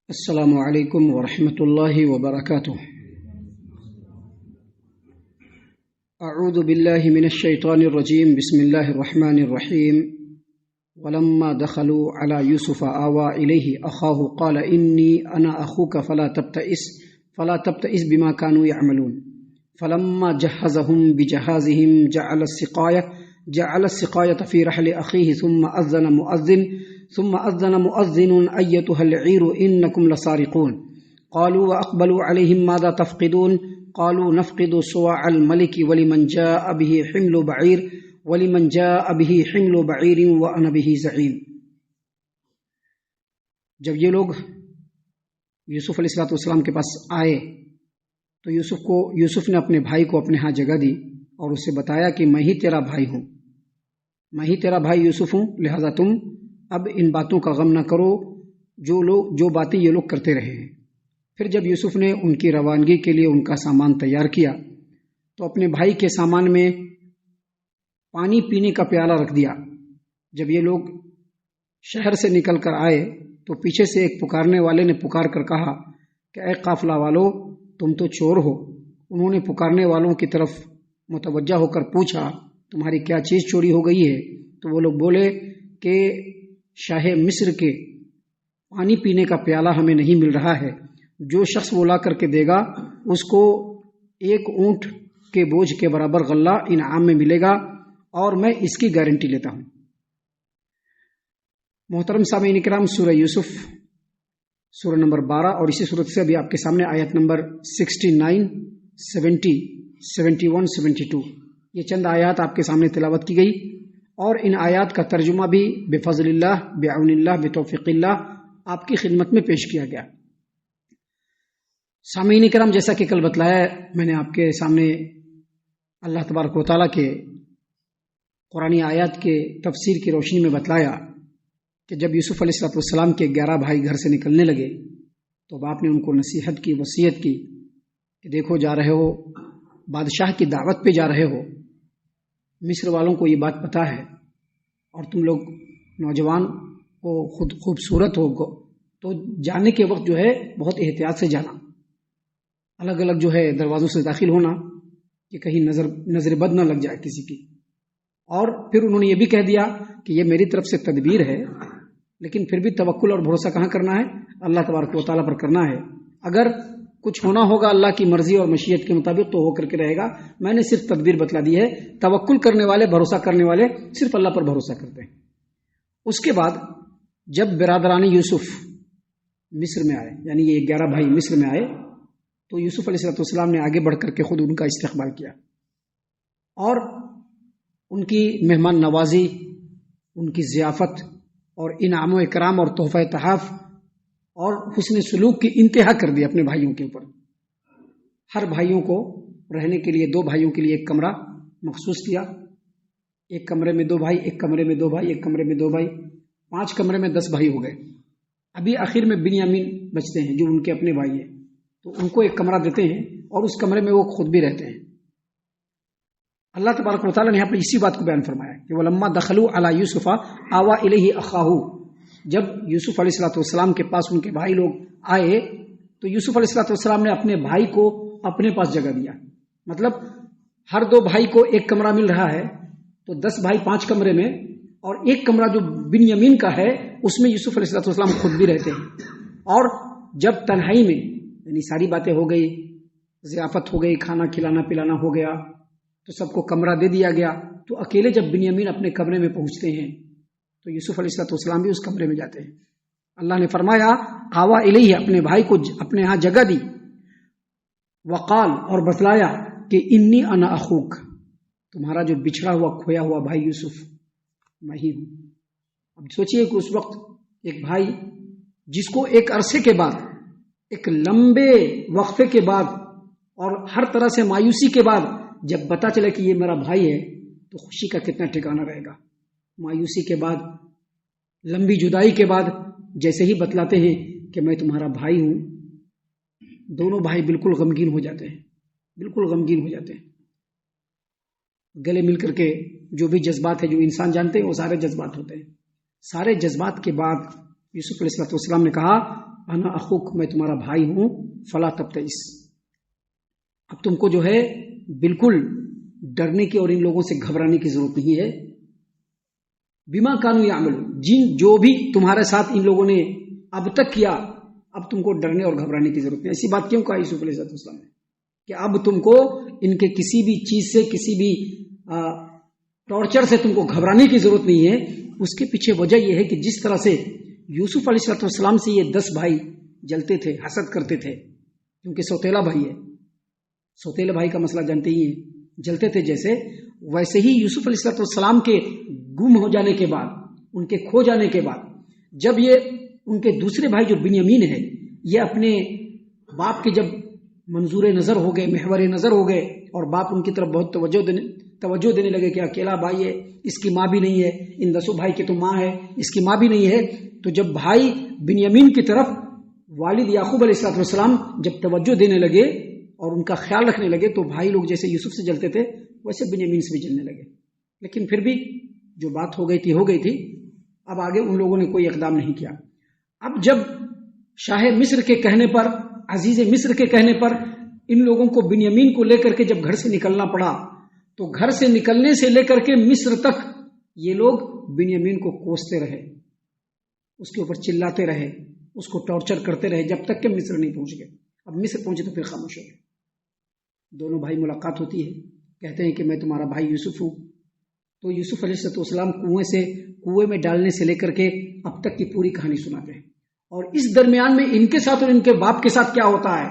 السلام علیکم ورحمۃ اللہ وبرکاتہ۔ اعوذ باللہ من الشیطان الرجیم، بسم اللہ الرحمن الرحیم۔ ولما دخلوا على يوسف آوى إليه أخاه قال إني أنا أخوك فلا تبتئس بما كانوا يعملون فلما جهزهم بجهازهم جعل السقاية في رحل أخيه ثم أذن مؤذن أيتها العير إنكم لسارقون قالوا وأقبلوا عليهم ماذا تفقدون قالوا نفقد صواع الملك ولمن جاء به حمل بعير وأنا به زعيم۔ جب یہ لوگ یوسف علیہ السلام کے پاس آئے تو یوسف نے اپنے بھائی کو اپنے ہاں جگہ دی اور اسے بتایا کہ میں ہی تیرا بھائی ہوں، میں ہی تیرا بھائی یوسف ہوں، لہذا تم اب ان باتوں کا غم نہ کرو جو باتیں یہ لوگ کرتے رہے ہیں۔ پھر جب یوسف نے ان کی روانگی کے لیے ان کا سامان تیار کیا تو اپنے بھائی کے سامان میں پانی پینے کا پیالہ رکھ دیا۔ جب یہ لوگ شہر سے نکل کر آئے تو پیچھے سے ایک پکارنے والے نے پکار کر کہا کہ اے قافلہ والو، تم تو چور ہو۔ انہوں نے پکارنے والوں کی طرف متوجہ ہو کر پوچھا تمہاری کیا چیز چوری ہو گئی ہے؟ تو وہ لوگ بولے کہ شاہ مصر کے پانی پینے کا پیالہ ہمیں نہیں مل رہا ہے، جو شخص وہ لا کر کے دے گا اس کو ایک اونٹ کے بوجھ کے برابر غلہ انعام میں ملے گا، اور میں اس کی گارنٹی لیتا ہوں۔ محترم سامعین کرام، سورہ یوسف سورہ نمبر 12 اور اسی صورت سے ابھی آپ کے سامنے آیت نمبر 69، 70، 71، 72 یہ چند آیات آپ کے سامنے تلاوت کی گئی، اور ان آیات کا ترجمہ بھی بفضل اللہ، بعون اللہ، بتوفیق اللہ آپ کی خدمت میں پیش کیا گیا۔ سامعین کرام، جیسا کہ کل بتلایا میں نے آپ کے سامنے اللہ تبارک و تعالیٰ کے قرآنی آیات کے تفسیر کی روشنی میں بتلایا کہ جب یوسف علیہ السلام کے 11 بھائی گھر سے نکلنے لگے تو باپ نے ان کو نصیحت کی، وصیت کی کہ دیکھو جا رہے ہو، بادشاہ کی دعوت پہ جا رہے ہو، مصر والوں کو یہ بات پتہ ہے، اور تم لوگ نوجوان ہو، خود خوبصورت ہو، تو جانے کے وقت جو ہے بہت احتیاط سے جانا، الگ الگ جو ہے دروازوں سے داخل ہونا کہ کہیں نظر بد نہ لگ جائے کسی کی۔ اور پھر انہوں نے یہ بھی کہہ دیا کہ یہ میری طرف سے تدبیر ہے، لیکن پھر بھی توکل اور بھروسہ کہاں کرنا ہے؟ اللہ تبارک و تعالیٰ پر کرنا ہے۔ اگر کچھ ہونا ہوگا اللہ کی مرضی اور مشیت کے مطابق تو ہو کر کے رہے گا، میں نے صرف تدبیر بتلا دی ہے۔ توکل کرنے والے، بھروسہ کرنے والے صرف اللہ پر بھروسہ کرتے ہیں۔ اس کے بعد جب برادران یوسف مصر میں آئے، یعنی یہ 11 بھائی مصر میں آئے، تو یوسف علیہ السلام نے آگے بڑھ کر کے خود ان کا استقبال کیا اور ان کی مہمان نوازی، ان کی ضیافت اور انعام و اکرام اور تحفہ تحائف اور حسن سلوک کی انتہا کر دی اپنے بھائیوں کے اوپر۔ ہر بھائیوں کو رہنے کے لیے، 2 بھائیوں کے لیے ایک کمرہ مخصوص کیا، ایک کمرے میں 2 بھائی، ایک کمرے میں 2 بھائی، ایک کمرے میں 2 بھائی، 5 کمرے میں 10 بھائی ہو گئے۔ ابھی آخر میں بنیامین بچتے ہیں جو ان کے اپنے بھائی ہیں، تو ان کو ایک کمرہ دیتے ہیں اور اس کمرے میں وہ خود بھی رہتے ہیں۔ اللہ تبارک و تعالیٰ نے یہاں پر اسی بات کو بیان فرمایا کہ وَلَمَّا دَخَلُوا عَلَى يُوسُفَ آوَى إِلَيْهِ أَخَاهُ۔ جب یوسف علیہ السلام کے پاس ان کے بھائی لوگ آئے تو یوسف علیہ السلام نے اپنے بھائی کو اپنے پاس جگہ دیا۔ مطلب ہر 2 بھائی کو ایک کمرہ مل رہا ہے، تو 10 بھائی 5 کمرے میں، اور ایک کمرہ جو بنیامین کا ہے اس میں یوسف علیہ السلام خود بھی رہتے ہیں۔ اور جب تنہائی میں، یعنی ساری باتیں ہو گئی، ضیافت ہو گئی، کھانا کھلانا پلانا ہو گیا، تو سب کو کمرہ دے دیا گیا، تو اکیلے جب بنیامین اپنے کمرے میں پہنچتے ہیں تو یوسف علیہ السلام بھی اس کمرے میں جاتے ہیں۔ اللہ نے فرمایا آوا الیہ، اپنے بھائی کو اپنے ہاں جگہ دی، وقال، اور بتلایا کہ انی انا اخوک، تمہارا جو بچھڑا ہوا کھویا ہوا بھائی یوسف میں ہی ہوں۔ اب سوچئے کہ اس وقت ایک بھائی جس کو ایک عرصے کے بعد، ایک لمبے وقفے کے بعد اور ہر طرح سے مایوسی کے بعد جب پتا چلا کہ یہ میرا بھائی ہے تو خوشی کا کتنا ٹھکانہ رہے گا۔ مایوسی کے بعد، لمبی جدائی کے بعد جیسے ہی بتلاتے ہیں کہ میں تمہارا بھائی ہوں، دونوں بھائی بالکل غمگین ہو جاتے ہیں، بالکل غمگین ہو جاتے ہیں۔ گلے مل کر کے جو بھی جذبات ہیں جو انسان جانتے ہیں وہ سارے جذبات ہوتے ہیں۔ سارے جذبات کے بعد یوسف علیہ السلام نے کہا انا اخوک، میں تمہارا بھائی ہوں، فلا تبتئس، اب تم کو جو ہے بالکل ڈرنے کی اور ان لوگوں سے گھبرانے کی ضرورت نہیں ہے. بما کانوا یعملون، جو بھی تمہارے ساتھ ان لوگوں نے اب تک کیا، اب تم کو ڈرنے اور گھبرانے کی ضرورت نہیں. ایسی بات کیوں کہا یوسف علیہ السلام نے کہ اب تم کو ان کے کسی بھی چیز سے، کسی بھی ٹارچر سے تم کو گھبرانے کی ضرورت نہیں ہے. اس کے پیچھے وجہ یہ ہے کہ جس طرح سے یوسف علیہ السلام سے یہ 10 بھائی جلتے تھے، حسد کرتے تھے، کیونکہ سوتیلا بھائی ہے، سوتیلے بھائی کا مسئلہ جانتے ہی ہیں، جلتے تھے جیسے، ویسے ہی یوسف علیہ السلام کے گم ہو جانے کے بعد، ان کے کھو جانے کے بعد، جب یہ ان کے دوسرے بھائی جو بنیامین ہے، یہ اپنے باپ کے جب منظور نظر ہو گئے، محور نظر ہو گئے، اور باپ ان کی طرف بہت توجہ دینے لگے کہ اکیلا بھائی ہے، اس کی ماں بھی نہیں ہے، ان 10 بھائی کی تو ماں ہے، اس کی ماں بھی نہیں ہے. تو جب بھائی بنیامین کی طرف والد یعقوب علیہ السلام جب توجہ دینے لگے اور ان کا خیال رکھنے لگے، تو بھائی لوگ جیسے یوسف سے جلتے تھے ویسے بنیامین سے بھی جلنے لگے. لیکن پھر بھی جو بات ہو گئی تھی. اب آگے ان لوگوں نے کوئی اقدام نہیں کیا. اب جب شاہ مصر کے کہنے پر، عزیز مصر کے کہنے پر، ان لوگوں کو بنیامین کو لے کر کے جب گھر سے نکلنا پڑا، تو گھر سے نکلنے سے لے کر کے مصر تک یہ لوگ بنیامین کو کوستے رہے، اس کے اوپر چلاتے رہے، اس کو ٹارچر کرتے رہے، جب تک کہ مصر نہیں پہنچ گئے. اب مصر پہنچے تو پھر خاموش ہو گئے. دونوں بھائی ملاقات ہوتی ہے، کہتے ہیں کہ میں تمہارا بھائی یوسف ہوں. تو یوسف علیہ السلام کنویں میں ڈالنے سے لے کر کے اب تک کی پوری کہانی سناتے ہیں، اور اس درمیان میں ان کے ساتھ اور ان کے باپ کے ساتھ کیا ہوتا ہے،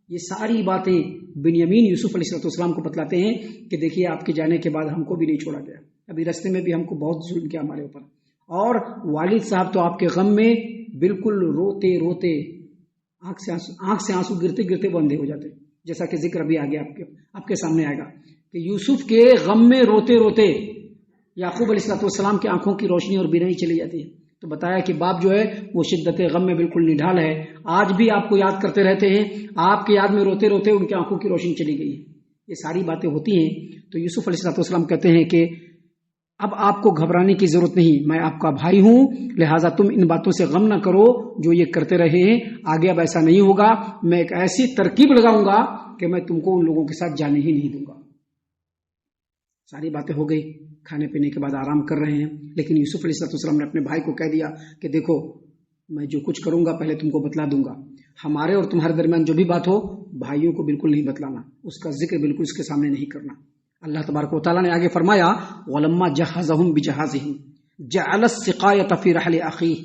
یہ ساری باتیں بنیامین یوسف علیہ السلام کو بتلاتے ہیں کہ دیکھیے آپ کے جانے کے بعد ہم کو بھی نہیں چھوڑا گیا، ابھی راستے میں بھی ہم کو بہت ظلم کیا ہمارے اوپر، اور والد صاحب تو آپ کے غم میں بالکل روتے روتے آنکھ سے آنسو گرتے گرتے وہ اندھے ہو جاتے، جیسا کہ ذکر ابھی آگے آپ کے سامنے آئے گا کہ یوسف کے غم میں روتے روتے یعقوب علیہ السلام کی آنکھوں کی روشنی اور بینائی چلی جاتی ہے. تو بتایا کہ باپ جو ہے وہ شدت غم میں بالکل نڈھال ہے، آج بھی آپ کو یاد کرتے رہتے ہیں، آپ کے یاد میں روتے روتے ان کی آنکھوں کی روشنی چلی گئی ہے. یہ ساری باتیں ہوتی ہیں. تو یوسف علیہ السلام کہتے ہیں کہ اب آپ کو گھبرانے کی ضرورت نہیں، میں آپ کا بھائی ہوں، لہٰذا تم ان باتوں سے غم نہ کرو جو یہ کرتے رہے ہیں، آگے اب ایسا نہیں ہوگا. میں ایک ایسی ترکیب لگاؤں گا کہ میں تم کو ان لوگوں کے ساتھ جانے ہی نہیں دوں گا. ساری باتیں ہو گئی، کھانے پینے کے بعد آرام کر رہے ہیں. لیکن یوسف علیہ السلام نے اپنے بھائی کو کہہ دیا کہ دیکھو میں جو کچھ کروں گا پہلے تم کو بتلا دوں گا، ہمارے اور تمہارے درمیان جو بھی بات ہو بھائیوں کو بالکل نہیں بتلانا، اس کا ذکر بالکل اس کے سامنے نہیں کرنا. اللہ تبارک و تعالیٰ نے آگے فرمایا وَلَمَّا جَهَّزَهُمْ بِجَهَازِهِمْ جَعَلَ السِّقَايَةَ فِي رَحْلِ أَخِيهِ،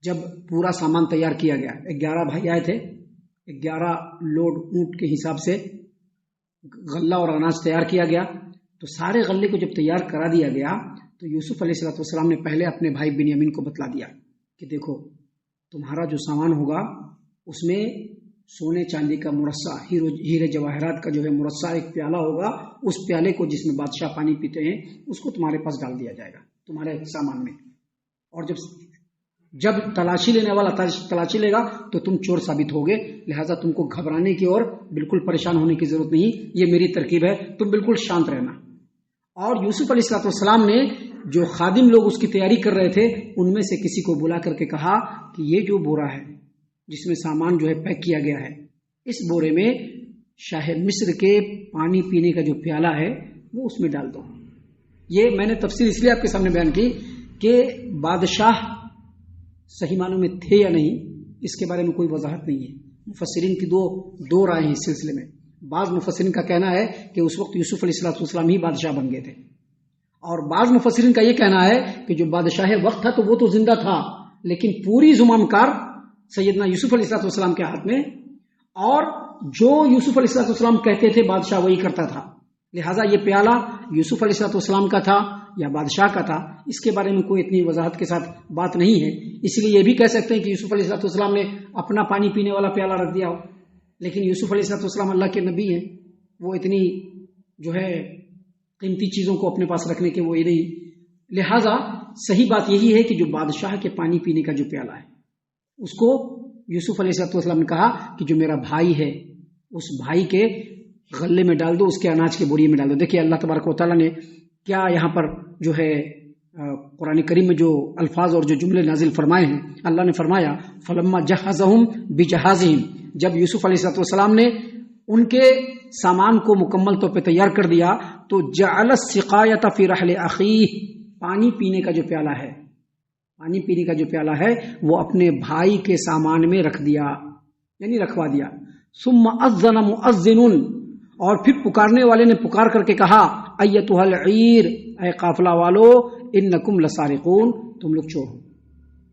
جب پورا سامان تیار کیا گیا، 11 بھائی آئے تھے، 11 لوڈ اونٹ کے حساب سے غلہ اور اناج تیار کیا گیا. تو سارے غلے کو جب تیار کرا دیا گیا تو یوسف علیہ السلام نے پہلے اپنے بھائی بنیامین کو بتلا دیا کہ دیکھو تمہارا جو سامان ہوگا اس میں سونے چاندی کا مرصع، ہیرے جواہرات کا جو ہے مرصع ایک پیالہ ہوگا، اس پیالے کو جس میں بادشاہ پانی پیتے ہیں اس کو تمہارے پاس ڈال دیا جائے گا تمہارے سامان میں. اور جب تلاشی لینے والا تلاشی لے گا تو تم چور ثابت ہوگے، لہٰذا تم کو گھبرانے کی اور بالکل پریشان ہونے کی ضرورت نہیں، یہ میری ترکیب ہے، تم بالکل شانت رہنا. اور یوسف علیہ السلام نے جو خادم لوگ اس کی تیاری کر رہے تھے ان میں سے کسی کو بلا کر کے کہا کہ یہ جو بورا ہے جس میں سامان جو ہے پیک کیا گیا ہے، اس بورے میں شاہ مصر کے پانی پینے کا جو پیالہ ہے وہ اس میں ڈال دو. یہ میں نے تفسیر اس لیے آپ کے سامنے بیان کی کہ بادشاہ صحیح معنوں میں تھے یا نہیں اس کے بارے میں کوئی وضاحت نہیں ہے. مفسرین کی دو رائے ہیں اس سلسلے میں. بعض مفسرین کا کہنا ہے کہ اس وقت یوسف علیہ السلام ہی بادشاہ بن گئے تھے، اور بعض مفسرین کا یہ کہنا ہے کہ جو بادشاہ وقت تھا تو وہ تو زندہ تھا، لیکن پوری زمام کار سیدنا یوسف علیہ السلام کے ہاتھ میں، اور جو یوسف علیہ السلام کہتے تھے بادشاہ وہی کرتا تھا. لہٰذا یہ پیالہ یوسف علیہ السلام کا تھا یا بادشاہ کا تھا، اس کے بارے میں کوئی اتنی وضاحت کے ساتھ بات نہیں ہے. اس لیے یہ بھی کہہ سکتے ہیں کہ یوسف علیہ السلام نے اپنا پانی پینے والا پیالہ رکھ دیا ہو، لیکن یوسف علیہ السلام اللہ کے نبی ہیں، وہ اتنی جو ہے قیمتی چیزوں کو اپنے پاس رکھنے کے وہ نہیں. لہٰذا صحیح بات یہی ہے کہ جو بادشاہ کے پانی پینے کا جو پیالہ ہے اس کو یوسف علیہ السلام نے کہا کہ جو میرا بھائی ہے اس بھائی کے غلے میں ڈال دو، اس کے اناج کے بوری میں ڈال دو. دیکھیے اللہ تبارک و تعالیٰ نے کیا یہاں پر جو ہے قرآن کریم میں جو الفاظ اور جو جملے نازل فرمائے ہیں، اللہ نے فرمایا فلما جہزہم بجہازہم، جب یوسف علیہ السلام نے ان کے سامان کو مکمل طور پہ تیار کر دیا تو جعل السقایۃ فی رحل اخیہ، پانی پینے کا جو پیالہ ہے، پانی پینے کا جو پیالہ ہے وہ اپنے بھائی کے سامان میں رکھ دیا، یعنی رکھوا دیا۔ ثم اذن مؤذن، اور پھر پکارنے والے نے پکار کر کے کہا ایتھا العیر، اے قافلہ والو، انکم لسارقون، تم لوگ چور ہو۔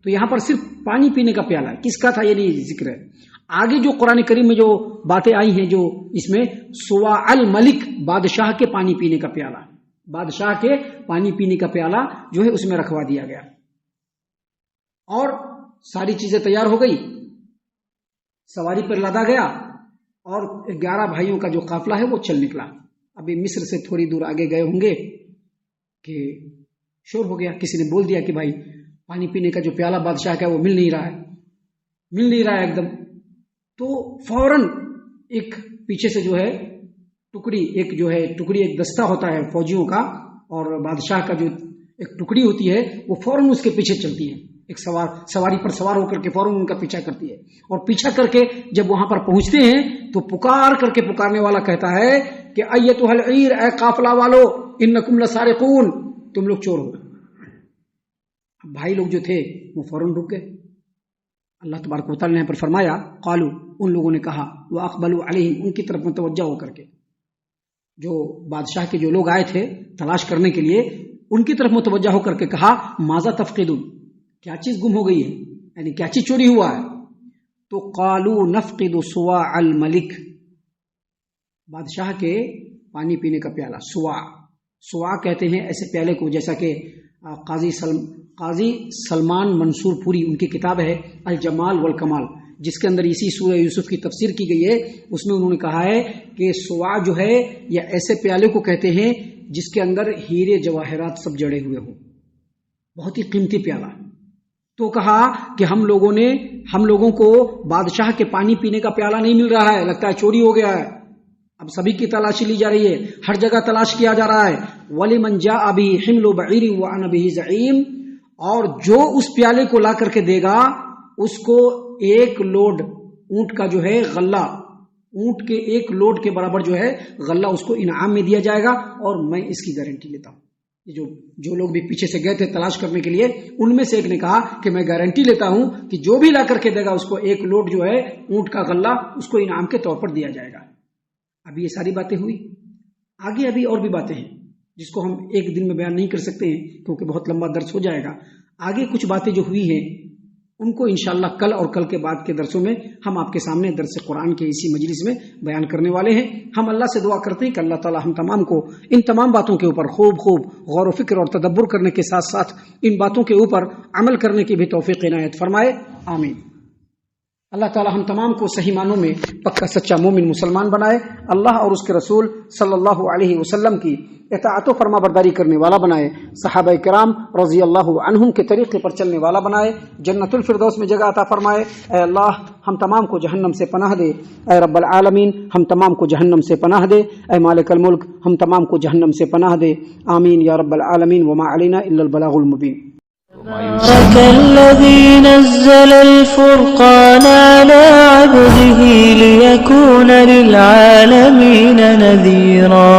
تو یہاں پر صرف پانی پینے کا پیالہ کس کا تھا یہ نہیں ذکر ہے، آگے جو قرآن کریم میں جو باتیں آئی ہیں، جو اس میں سوا الملک، بادشاہ کے پانی پینے کا پیالہ، بادشاہ کے پانی پینے کا پیالہ جو ہے اس میں رکھوا دیا گیا، اور ساری چیزیں تیار ہو گئی، سواری پر لدا گیا، اور 11 بھائیوں کا جو قافلہ ہے وہ چل نکلا۔ ابھی مصر سے تھوڑی دور آگے گئے ہوں گے کہ شور ہو گیا، کسی نے بول دیا کہ بھائی پانی پینے کا جو پیالہ بادشاہ کا ہے وہ مل نہیں رہا ہے ایک دم، تو فوراً ایک پیچھے سے جو ہے ٹکڑی ایک دستہ ہوتا ہے فوجیوں کا، اور بادشاہ کا جو ایک ٹکڑی ہوتی ہے وہ فوراً اس کے پیچھے چلتی ہے، ایک سواری پر سوار ہو کر کے فوراً ان کا پیچھا کرتی ہے، اور پیچھا کر کے جب وہاں پر پہنچتے ہیں تو پکار کر کے پکارنے والا کہتا ہے کہ ایتھا العیر، اے قافلہ والو، انکم لسارقون، تم لوگ چور ہو۔ بھائی لوگ جو تھے وہ فوراً رک گئے۔ اللہ تبارک و تعالیٰ نے پر فرمایا قالو، ان لوگوں نے کہا، واقبلوا علیہم، ان کی طرف متوجہ ہو کر کے، جو بادشاہ کے جو لوگ آئے تھے تلاش کرنے کے لیے، ان کی طرف متوجہ ہو کر کے کہا ماذا تفقدون، کیا چیز گم ہو گئی ہے، یعنی کیا چیز چوری ہوا ہے؟ تو قالو نفقد صواع الملک، بادشاہ کے پانی پینے کا پیالہ، صواع کہتے ہیں ایسے پیالے کو، جیسا کہ قاضی سلمان منصور پوری ان کی کتاب ہے الجمال والکمال، جس کے اندر اسی سورہ یوسف کی تفسیر کی گئی ہے، اس میں انہوں نے کہا ہے کہ صواع جو ہے یا ایسے پیالے کو کہتے ہیں جس کے اندر ہیرے جواہرات سب جڑے ہوئے ہوں، بہت ہی قیمتی پیالہ۔ تو کہا کہ ہم لوگوں کو بادشاہ کے پانی پینے کا پیالہ نہیں مل رہا ہے، لگتا ہے چوری ہو گیا ہے، اب سبھی کی تلاشی لی جا رہی ہے، ہر جگہ تلاش کیا جا رہا ہے۔ وَلِمَنْ جَاءَ بِهِ حِمْلُ بَعِيرٍ وَأَنَا بِهِ زَعِيمٌ، اور جو اس پیالے کو لا کر کے دے گا اس کو ایک لوڈ اونٹ کا جو ہے غلہ، اونٹ کے ایک لوڈ کے برابر جو ہے غلہ اس کو انعام میں دیا جائے گا، اور میں اس کی گارنٹی لیتا ہوں۔ جو لوگ بھی پیچھے سے گئے تھے تلاش کرنے کے لیے، ان میں سے ایک نے کہا کہ میں گارنٹی لیتا ہوں کہ جو بھی لا کر کے دے گا اس کو ایک لوڈ جو ہے اونٹ کا غلہ اس کو انعام کے طور پر دیا جائے گا۔ ابھی یہ ساری باتیں ہوئی، آگے ابھی اور بھی باتیں ہیں جس کو ہم ایک دن میں بیان نہیں کر سکتے ہیں کیونکہ بہت لمبا درس ہو جائے گا۔ آگے کچھ باتیں جو ہوئی ہیں ان کو انشاءاللہ کل اور کل کے بعد کے درسوں میں ہم آپ کے سامنے درس قرآن کے اسی مجلس میں بیان کرنے والے ہیں۔ ہم اللہ سے دعا کرتے ہیں کہ اللہ تعالی ہم تمام کو ان تمام باتوں کے اوپر خوب غور و فکر اور تدبر کرنے کے ساتھ ساتھ ان باتوں کے اوپر عمل کرنے کی بھی توفیق عنایت فرمائے، آمین۔ اللہ تعالی ہم تمام کو صحیح معنوں میں پکا سچا مومن مسلمان بنائے، اللہ اور اس کے رسول صلی اللہ علیہ وسلم کی اطاعت و فرما برداری کرنے والا بنائے، صحابہ کرام رضی اللہ عنہم کے طریقے پر چلنے والا بنائے، جنت الفردوس میں جگہ عطا فرمائے۔ اے اللہ ہم تمام کو جہنم سے پناہ دے، اے رب العالمین ہم تمام کو جہنم سے پناہ دے، اے مالک الملک ہم تمام کو جہنم سے پناہ دے، آمین یا رب العالمین، وما علینا الا البلاغ المبین۔ تبارك الذي نزل الفرقان على عبده ليكون للعالمين نذيرا